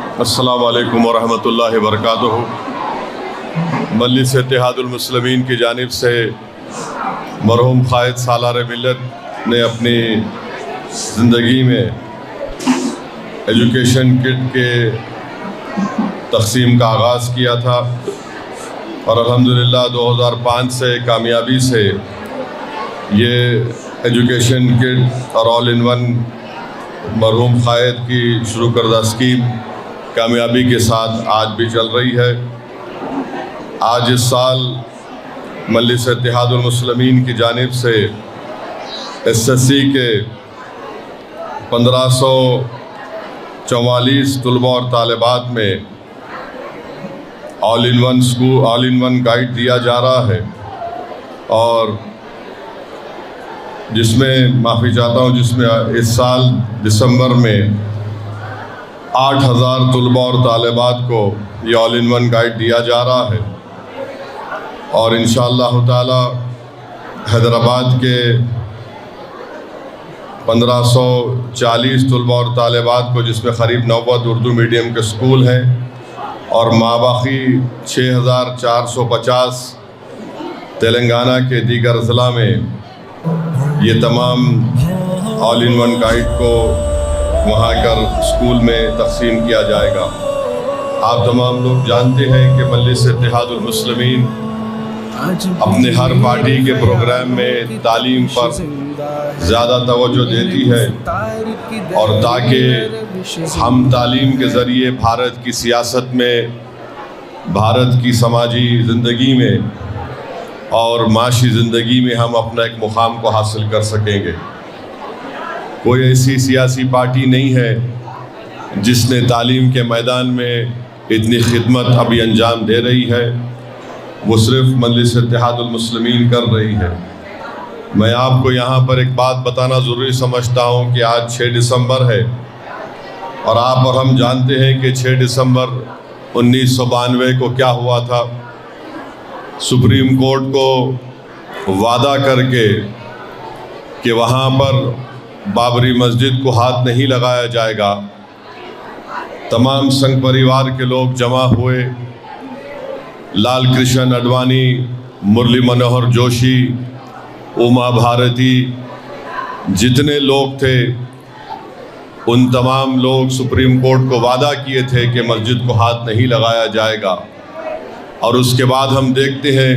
السلام علیکم ورحمۃ اللہ وبرکاتہ۔ مجلس اتحاد المسلمین کی جانب سے مرحوم قائد سالار ملت نے اپنی زندگی میں ایجوکیشن کٹ کے تقسیم کا آغاز کیا تھا اور الحمدللہ 2005 سے کامیابی سے یہ ایجوکیشن کٹ اور آل ان ون مرحوم قائد کی شروع کردہ اسکیم کامیابی کے ساتھ آج بھی چل رہی ہے۔ آج اس سال مجلس اتحاد المسلمین کی جانب سے SSC کے 1544 طلباء اور طالبات میں آل ان ون گائیڈ دیا جا رہا ہے، اور جس میں معافی چاہتا ہوں جس میں اس سال دسمبر میں 8000 طلباء اور طالبات کو یہ آل ان ون گائیڈ دیا جا رہا ہے، اور انشاءاللہ تعالی حیدرآباد کے 1540 طلباء اور طالبات کو، جس میں قریب 90 اردو میڈیم کے اسکول ہیں، اور ماباقی 6450 تلنگانہ کے دیگر اضلاع میں یہ تمام آل ان ون گائیڈ کو وہاں کر اسکول میں تقسیم کیا جائے گا۔ آپ تمام لوگ جانتے ہیں کہ مجلس اتحاد المسلمین اپنے ہر پارٹی کے پروگرام میں تعلیم پر زیادہ توجہ دیتی ہے، اور تاکہ ہم تعلیم کے ذریعے بھارت کی سیاست میں، بھارت کی سماجی زندگی میں اور معاشی زندگی میں ہم اپنا ایک مقام کو حاصل کر سکیں گے۔ کوئی ایسی سیاسی پارٹی نہیں ہے جس نے تعلیم کے میدان میں اتنی خدمت ابھی انجام دے رہی ہے، وہ صرف مجلس اتحاد المسلمین کر رہی ہے۔ میں آپ کو یہاں پر ایک بات بتانا ضروری سمجھتا ہوں کہ آج 6 دسمبر ہے، اور آپ اور ہم جانتے ہیں کہ 6 دسمبر 1992 کو کیا ہوا تھا۔ سپریم کورٹ کو وعدہ کر کے کہ وہاں پر بابری مسجد کو ہاتھ نہیں لگایا جائے گا، تمام سنگھ پریوار کے لوگ جمع ہوئے، لال کرشن اڈوانی، مرلی منوہر جوشی، اوما بھارتی، جتنے لوگ تھے ان تمام لوگ سپریم کورٹ کو وعدہ کیے تھے کہ مسجد کو ہاتھ نہیں لگایا جائے گا، اور اس کے بعد ہم دیکھتے ہیں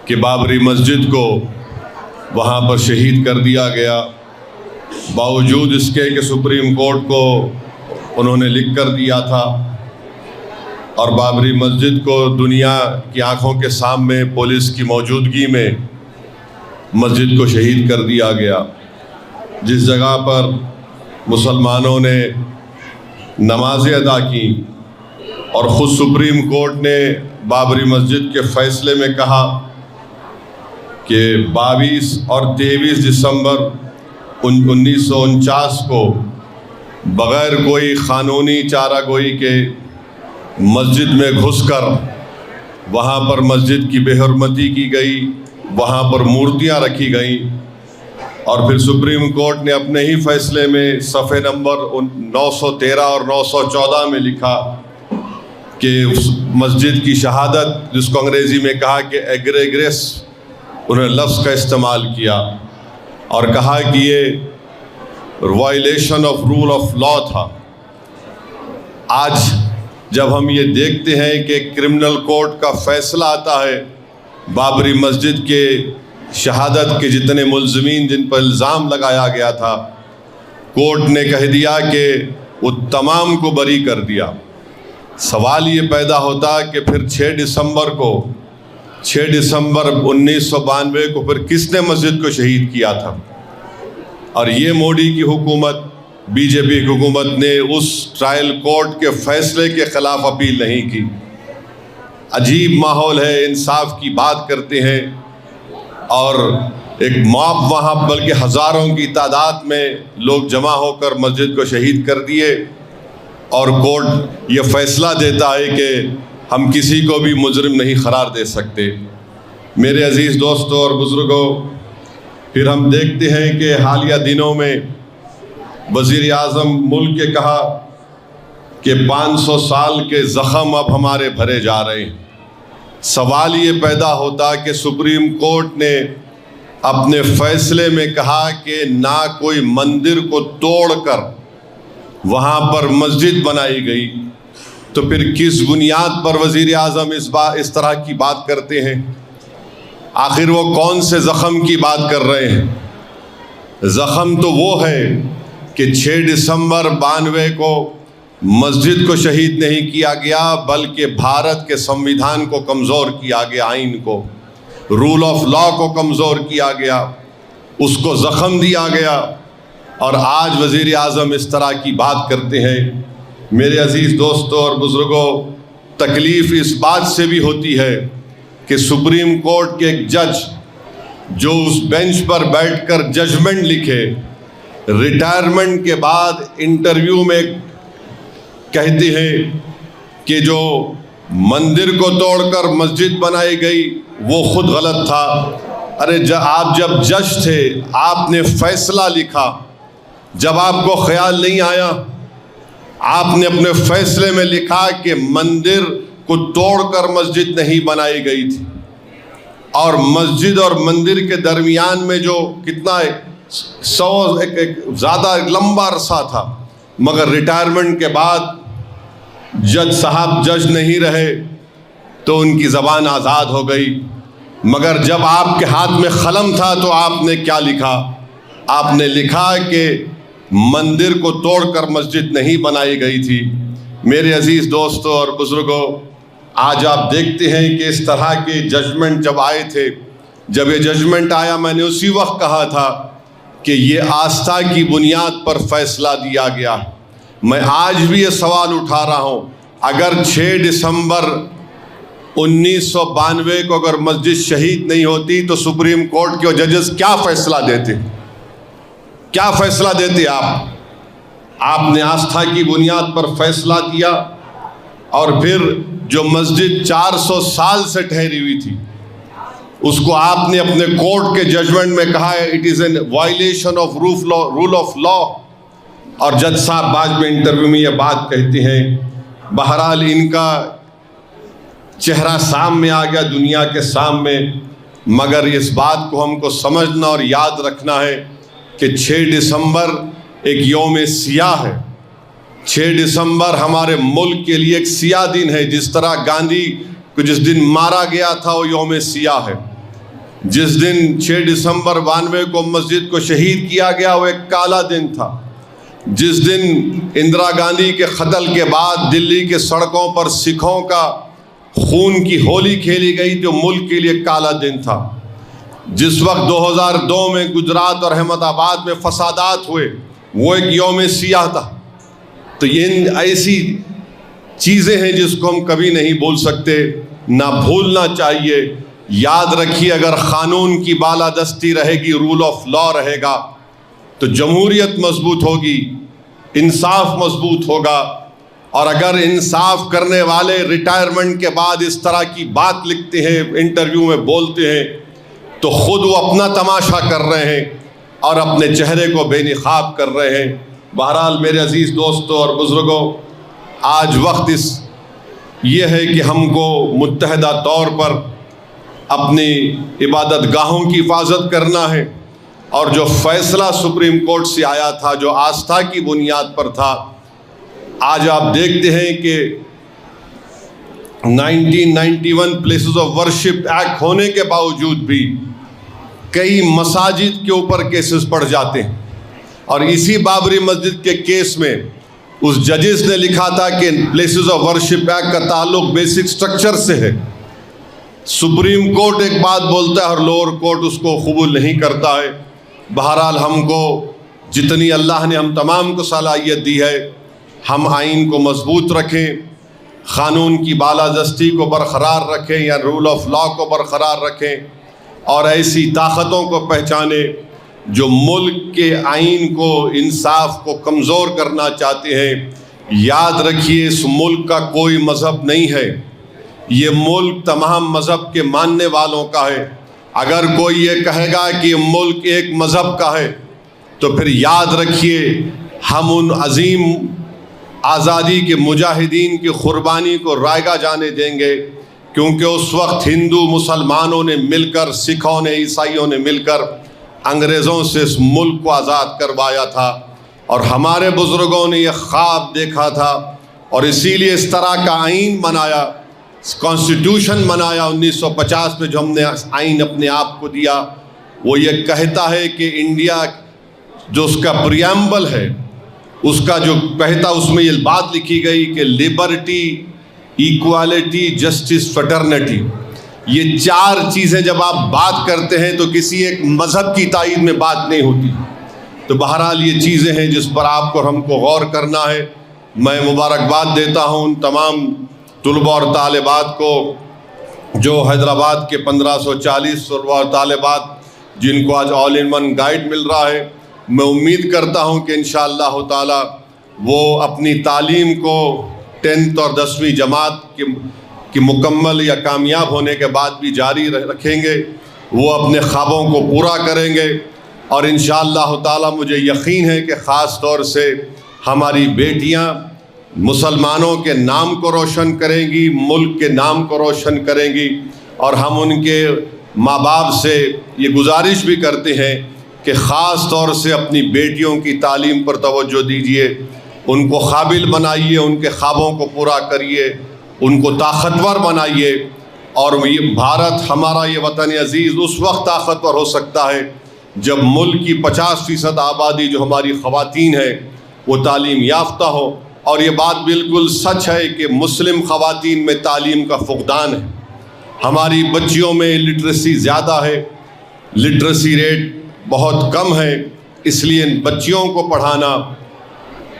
کہ بابری مسجد کو وہاں پر شہید کر دیا گیا، باوجود اس کے کہ سپریم کورٹ کو انہوں نے لکھ کر دیا تھا، اور بابری مسجد کو دنیا کی آنکھوں کے سامنے پولیس کی موجودگی میں مسجد کو شہید کر دیا گیا۔ جس جگہ پر مسلمانوں نے نمازیں ادا کی، اور خود سپریم کورٹ نے بابری مسجد کے فیصلے میں کہا کہ 22 اور 23 دسمبر 1949 کو بغیر کوئی قانونی چارہ گوئی کے مسجد میں گھس کر وہاں پر مسجد کی بے حرمتی کی گئی، وہاں پر مورتیاں رکھی گئیں، اور پھر سپریم کورٹ نے اپنے ہی فیصلے میں صفحے نمبر 913 اور 914 میں لکھا کہ مسجد کی شہادت، جس کو انگریزی میں کہا کہ ایگریگریس، انہوں نے لفظ کا استعمال کیا اور کہا کہ یہ violation of rule of law تھا۔ آج جب ہم یہ دیکھتے ہیں کہ کرمنل کورٹ کا فیصلہ آتا ہے، بابری مسجد کے شہادت کے جتنے ملزمین جن پر الزام لگایا گیا تھا، کورٹ نے کہہ دیا کہ وہ تمام کو بری کر دیا۔ سوال یہ پیدا ہوتا کہ پھر 6 دسمبر 1992 کو پھر کس نے مسجد کو شہید کیا تھا؟ اور یہ مودی کی حکومت، بی جے پی حکومت نے اس ٹرائل کورٹ کے فیصلے کے خلاف اپیل نہیں کی۔ عجیب ماحول ہے، انصاف کی بات کرتے ہیں، اور ایک موب وہاں بلکہ ہزاروں کی تعداد میں لوگ جمع ہو کر مسجد کو شہید کر دیے، اور کورٹ یہ فیصلہ دیتا ہے کہ ہم کسی کو بھی مجرم نہیں قرار دے سکتے۔ میرے عزیز دوستوں اور بزرگوں، پھر ہم دیکھتے ہیں کہ حالیہ دنوں میں وزیر اعظم ملک کے کہا کہ 500 سال کے زخم اب ہمارے بھرے جا رہے ہیں۔ سوال یہ پیدا ہوتا کہ سپریم کورٹ نے اپنے فیصلے میں کہا کہ نہ کوئی مندر کو توڑ کر وہاں پر مسجد بنائی گئی، تو پھر کس بنیاد پر وزیر اعظم اس طرح کی بات کرتے ہیں؟ آخر وہ کون سے زخم کی بات کر رہے ہیں؟ زخم تو وہ ہے کہ 6 دسمبر 92 کو مسجد کو شہید نہیں کیا گیا، بلکہ بھارت کے سنویدھان کو کمزور کیا گیا، آئین کو، رول آف لا کو کمزور کیا گیا، اس کو زخم دیا گیا، اور آج وزیر اعظم اس طرح کی بات کرتے ہیں۔ میرے عزیز دوستوں اور بزرگوں، تکلیف اس بات سے بھی ہوتی ہے کہ سپریم کورٹ کے ایک جج جو اس بینچ پر بیٹھ کر ججمنٹ لکھے، ریٹائرمنٹ کے بعد انٹرویو میں کہتے ہیں کہ جو مندر کو توڑ کر مسجد بنائی گئی وہ خود غلط تھا۔ ارے آپ جب جج تھے، آپ نے فیصلہ لکھا، جب آپ کو خیال نہیں آیا، آپ نے اپنے فیصلے میں لکھا کہ مندر کو توڑ کر مسجد نہیں بنائی گئی تھی، اور مسجد اور مندر کے درمیان میں جو کتنا ایک زیادہ لمبا عرصہ تھا، مگر ریٹائرمنٹ کے بعد جج صاحب جج نہیں رہے تو ان کی زبان آزاد ہو گئی۔ مگر جب آپ کے ہاتھ میں قلم تھا تو آپ نے کیا لکھا؟ آپ نے لکھا کہ مندر کو توڑ کر مسجد نہیں بنائی گئی تھی۔ میرے عزیز دوستوں اور بزرگوں، آج آپ دیکھتے ہیں کہ اس طرح کے ججمنٹ جب آئے تھے، جب یہ ججمنٹ آیا، میں نے اسی وقت کہا تھا کہ یہ آستھا کی بنیاد پر فیصلہ دیا گیا۔ میں آج بھی یہ سوال اٹھا رہا ہوں، اگر 6 دسمبر 1992 کو اگر مسجد شہید نہیں ہوتی تو سپریم کورٹ کے ججز کیا فیصلہ دیتے؟ کیا فیصلہ دیتے آپ نے آستھا کی بنیاد پر فیصلہ دیا، اور پھر جو مسجد 400 سال سے ٹھہری ہوئی تھی اس کو آپ نے اپنے کورٹ کے ججمنٹ میں کہا ہے it is an violation of rule of law, اور جج صاحب بعد میں انٹرویو میں یہ بات کہتے ہیں۔ بہرحال ان کا چہرہ سامنے آ گیا دنیا کے سامنے، مگر اس بات کو ہم کو سمجھنا اور یاد رکھنا ہے کہ 6 دسمبر ایک یوم سیاہ ہے۔ 6 دسمبر ہمارے ملک کے لیے ایک سیاہ دن ہے، جس طرح گاندھی کو جس دن مارا گیا تھا وہ یوم سیاہ ہے۔ جس دن 6 دسمبر 92 کو مسجد کو شہید کیا گیا وہ ایک کالا دن تھا۔ جس دن اندرا گاندھی کے قتل کے بعد دلی کے سڑکوں پر سکھوں کا خون کی ہولی کھیلی گئی تو ملک کے لیے کالا دن تھا۔ جس وقت 2002 میں گجرات اور احمد آباد میں فسادات ہوئے وہ ایک یوم سیاہ تھا۔ تو یہ ایسی چیزیں ہیں جس کو ہم کبھی نہیں بھول سکتے، نہ بھولنا چاہیے۔ یاد رکھیے، اگر قانون کی بالادستی رہے گی، رول آف لا رہے گا، تو جمہوریت مضبوط ہوگی، انصاف مضبوط ہوگا۔ اور اگر انصاف کرنے والے ریٹائرمنٹ کے بعد اس طرح کی بات لکھتے ہیں، انٹرویو میں بولتے ہیں، تو خود وہ اپنا تماشا کر رہے ہیں اور اپنے چہرے کو بے نقاب کر رہے ہیں۔ بہرحال میرے عزیز دوستوں اور بزرگوں، آج وقت یہ ہے کہ ہم کو متحدہ طور پر اپنی عبادت گاہوں کی حفاظت کرنا ہے، اور جو فیصلہ سپریم کورٹ سے آیا تھا جو آستھا کی بنیاد پر تھا، آج آپ دیکھتے ہیں کہ 1991 پلیسز آف ورشپ ایکٹ ہونے کے باوجود بھی کئی مساجد کے اوپر کیسز پڑ جاتے ہیں، اور اسی بابری مسجد کے کیس میں اس ججز نے لکھا تھا کہ پلیسز آف ورشپ ایکٹ کا تعلق بیسک سٹرکچر سے ہے۔ سپریم کورٹ ایک بات بولتا ہے اور لوور کورٹ اس کو قبول نہیں کرتا ہے۔ بہرحال ہم کو جتنی اللہ نے ہم تمام کو صلاحیت دی ہے، ہم آئین کو مضبوط رکھیں، قانون کی بالادستی کو برقرار رکھیں یا رول آف لا کو برقرار رکھیں، اور ایسی طاقتوں کو پہچانیں جو ملک کے آئین کو، انصاف کو کمزور کرنا چاہتے ہیں۔ یاد رکھیے، اس ملک کا کوئی مذہب نہیں ہے، یہ ملک تمام مذہب کے ماننے والوں کا ہے۔ اگر کوئی یہ کہے گا کہ یہ ملک ایک مذہب کا ہے تو پھر یاد رکھیے ہم ان عظیم آزادی کے مجاہدین کی قربانی کو رائگاں جانے دیں گے، کیونکہ اس وقت ہندو مسلمانوں نے مل کر، سکھوں نے، عیسائیوں نے مل کر انگریزوں سے اس ملک کو آزاد کروایا تھا، اور ہمارے بزرگوں نے یہ خواب دیکھا تھا، اور اسی لیے اس طرح کا آئین بنایا، کانسٹیٹیوشن بنایا 1950 میں، جو ہم نے آئین اپنے آپ کو دیا۔ وہ یہ کہتا ہے کہ انڈیا جو اس کا پریامبل ہے، اس کا جو کہتا، اس میں یہ بات لکھی گئی کہ لبرٹی، ایکوالٹی، جسٹس، فریٹرنٹی، یہ چار چیزیں جب آپ بات کرتے ہیں تو کسی ایک مذہب کی تائید میں بات نہیں ہوتی۔ تو بہرحال یہ چیزیں ہیں جس پر آپ کو ہم کو غور کرنا ہے۔ میں مبارکباد دیتا ہوں ان تمام طلباء اور طالبات کو جو حیدرآباد کے 1540 طلباء اور طالبات جن کو آج آل ان ون گائیڈ مل رہا ہے۔ میں امید کرتا ہوں کہ انشاءاللہ تعالی وہ اپنی تعلیم کو 10th اور 10ویں جماعت کی مکمل یا کامیاب ہونے کے بعد بھی جاری رکھیں گے، وہ اپنے خوابوں کو پورا کریں گے، اور انشاءاللہ تعالی مجھے یقین ہے کہ خاص طور سے ہماری بیٹیاں مسلمانوں کے نام کو روشن کریں گی، ملک کے نام کو روشن کریں گی، اور ہم ان کے ماں باپ سے یہ گزارش بھی کرتے ہیں کہ خاص طور سے اپنی بیٹیوں کی تعلیم پر توجہ دیجیے، ان کو قابل بنائیے، ان کے خوابوں کو پورا کریے، ان کو طاقتور بنائیے، اور یہ بھارت، ہمارا یہ وطن عزیز اس وقت طاقتور ہو سکتا ہے جب ملک کی 50% آبادی جو ہماری خواتین ہے وہ تعلیم یافتہ ہو۔ اور یہ بات بالکل سچ ہے کہ مسلم خواتین میں تعلیم کا فقدان ہے، ہماری بچیوں میں لٹریسی زیادہ ہے، لٹریسی ریٹ بہت کم ہے، اس لیے بچیوں کو پڑھانا،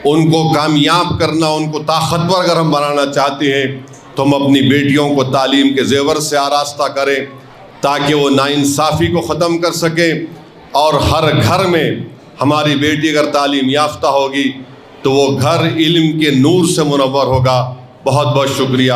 ان کو کامیاب کرنا، ان کو طاقتور اگر ہم بنانا چاہتے ہیں تو ہم اپنی بیٹیوں کو تعلیم کے زیور سے آراستہ کریں تاکہ وہ ناانصافی کو ختم کر سکیں، اور ہر گھر میں ہماری بیٹی اگر تعلیم یافتہ ہوگی تو وہ گھر علم کے نور سے منور ہوگا۔ بہت بہت شکریہ۔